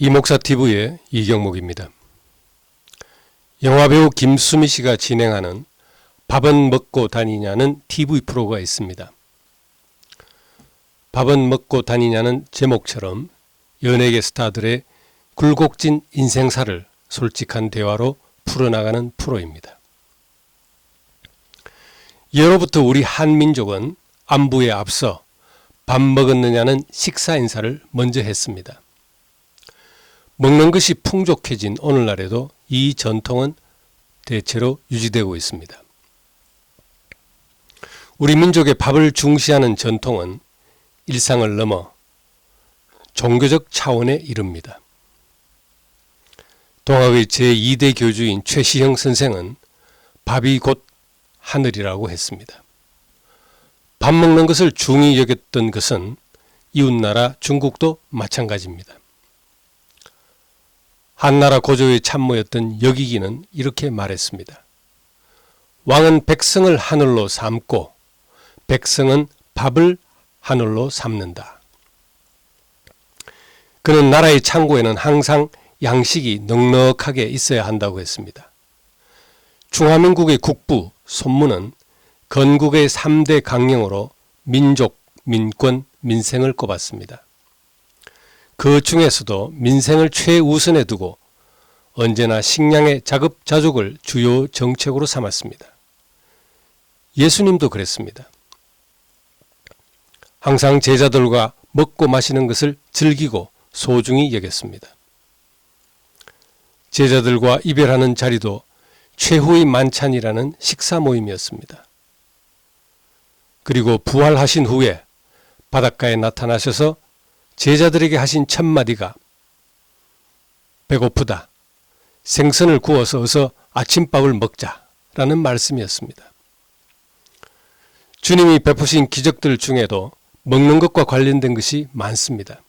이목사TV의 이경목입니다. 영화배우 김수미 씨가 진행하는 밥은 먹고 다니냐는 TV 프로가 있습니다. 밥은 먹고 다니냐는 제목처럼 연예계 스타들의 굴곡진 인생사를 솔직한 대화로 풀어나가는 프로입니다. 예로부터 우리 한민족은 안부에 앞서 밥 먹었느냐는 식사 인사를 먼저 했습니다. 먹는 것이 풍족해진 오늘날에도 이 전통은 대체로 유지되고 있습니다. 우리 민족의 밥을 중시하는 전통은 일상을 넘어 종교적 차원에 이릅니다. 동학의 제2대 교주인 최시형 선생은 밥이 곧 하늘이라고 했습니다. 밥 먹는 것을 중히 여겼던 것은 이웃나라 중국도 마찬가지입니다. 한나라 고조의 참모였던 여기기는 이렇게 말했습니다. 왕은 백성을 하늘로 삼고 백성은 밥을 하늘로 삼는다. 그는 나라의 창고에는 항상 양식이 넉넉하게 있어야 한다고 했습니다. 중화민국의 국부 손문은 건국의 3대 강령으로 민족, 민권, 민생을 꼽았습니다. 그 중에서도 민생을 최우선에 두고 언제나 식량의 자급자족을 주요 정책으로 삼았습니다. 예수님도 그랬습니다. 항상 제자들과 먹고 마시는 것을 즐기고 소중히 여겼습니다. 제자들과 이별하는 자리도 최후의 만찬이라는 식사 모임이었습니다. 그리고 부활하신 후에 바닷가에 나타나셔서 제자들에게 하신 첫마디가 배고프다. 생선을 구워서 어서 아침밥을 먹자라는 말씀이었습니다. 주님이 베푸신 기적들 중에도 먹는 것과 관련된 것이 많습니다.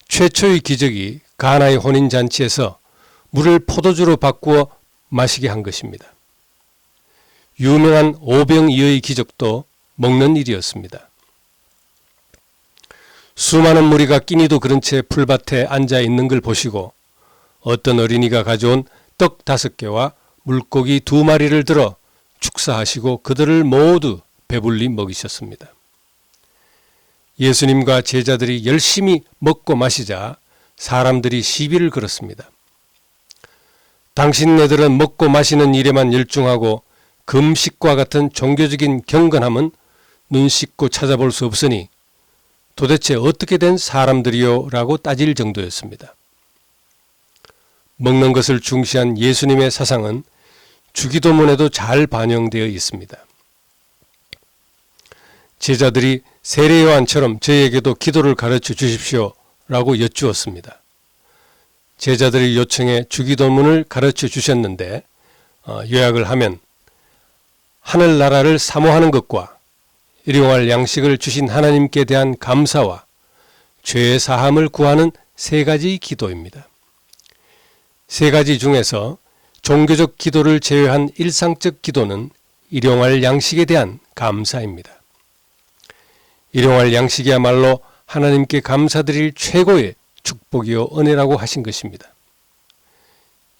최초의 기적이 가나의 혼인잔치에서 물을 포도주로 바꾸어 마시게 한 것입니다. 유명한 오병이어의 기적도 먹는 일이었습니다. 수많은 무리가 끼니도 그른 채 풀밭에 앉아 있는 걸 보시고 어떤 어린이가 가져온 떡 5개와 물고기 2마리를 들어 축사하시고 그들을 모두 배불리 먹이셨습니다. 예수님과 제자들이 열심히 먹고 마시자 사람들이 시비를 걸었습니다. 당신네들은 먹고 마시는 일에만 열중하고 금식과 같은 종교적인 경건함은 눈 씻고 찾아볼 수 없으니 도대체 어떻게 된 사람들이요? 라고 따질 정도였습니다. 먹는 것을 중시한 예수님의 사상은 주기도문에도 잘 반영되어 있습니다. 제자들이 세례요한처럼 저에게도 기도를 가르쳐 주십시오 라고 여쭈었습니다. 제자들의 요청에 주기도문을 가르쳐 주셨는데 요약을 하면 하늘나라를 사모하는 것과 일용할 양식을 주신 하나님께 대한 감사와 죄 사함을 구하는 3가지 기도입니다. 3가지 중에서 종교적 기도를 제외한 일상적 기도는 일용할 양식에 대한 감사입니다. 일용할 양식이야말로 하나님께 감사드릴 최고의 축복이요 은혜라고 하신 것입니다.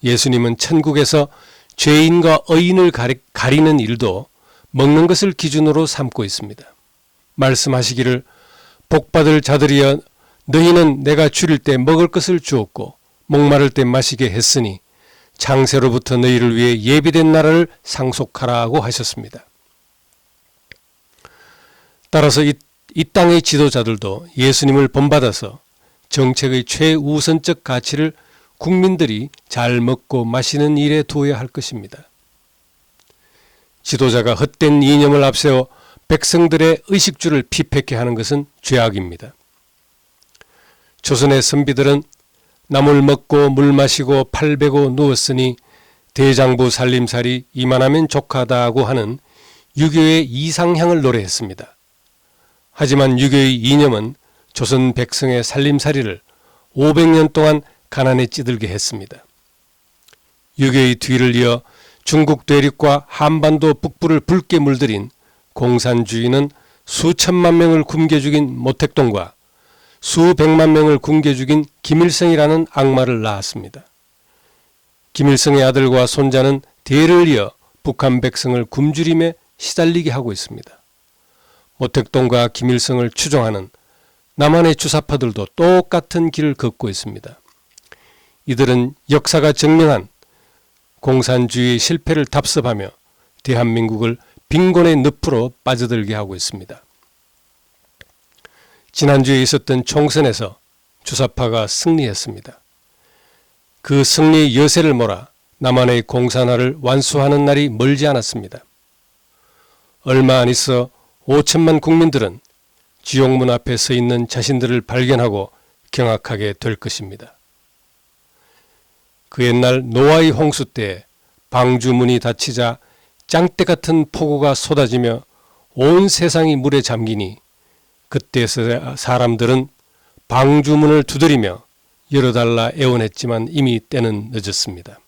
예수님은 천국에서 죄인과 의인을 가리는 일도 먹는 것을 기준으로 삼고 있습니다. 말씀하시기를 복받을 자들이여 너희는 내가 줄일 때 먹을 것을 주었고 목마를 때 마시게 했으니 창세로부터 너희를 위해 예비된 나라를 상속하라고 하셨습니다. 따라서 이 땅의 지도자들도 예수님을 본받아서 정책의 최우선적 가치를 국민들이 잘 먹고 마시는 일에 두어야 할 것입니다. 지도자가 헛된 이념을 앞세워 백성들의 의식주를 피폐케 하는 것은 죄악입니다. 조선의 선비들은 나물 먹고 물 마시고 팔 베고 누웠으니 대장부 살림살이 이만하면 족하다고 하는 유교의 이상향을 노래했습니다. 하지만 유교의 이념은 조선 백성의 살림살이를 500년 동안 가난에 찌들게 했습니다. 유교의 뒤를 이어 중국 대륙과 한반도 북부를 붉게 물들인 공산주의는 수천만 명을 굶겨 죽인 모택동과 수백만 명을 굶겨 죽인 김일성이라는 악마를 낳았습니다. 김일성의 아들과 손자는 대를 이어 북한 백성을 굶주림에 시달리게 하고 있습니다. 모택동과 김일성을 추종하는 남한의 주사파들도 똑같은 길을 걷고 있습니다. 이들은 역사가 증명한 공산주의의 실패를 답습하며 대한민국을 빈곤의 늪으로 빠져들게 하고 있습니다. 지난주에 있었던 총선에서 주사파가 승리했습니다. 그 승리의 여세를 몰아 남한의 공산화를 완수하는 날이 멀지 않았습니다. 얼마 안 있어 5천만 국민들은 지옥문 앞에 서 있는 자신들을 발견하고 경악하게 될 것입니다. 그 옛날 노아의 홍수 때 방주문이 닫히자 짱대 같은 폭우가 쏟아지며 온 세상이 물에 잠기니 그때서 사람들은 방주문을 두드리며 열어달라 애원했지만 이미 때는 늦었습니다.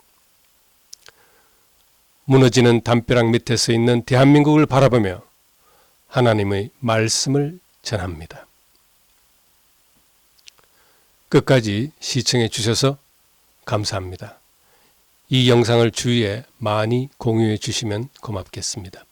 무너지는 담벼락 밑에 서 있는 대한민국을 바라보며 하나님의 말씀을 전합니다. 끝까지 시청해 주셔서 감사합니다. 이 영상을 주위에 많이 공유해 주시면 고맙겠습니다.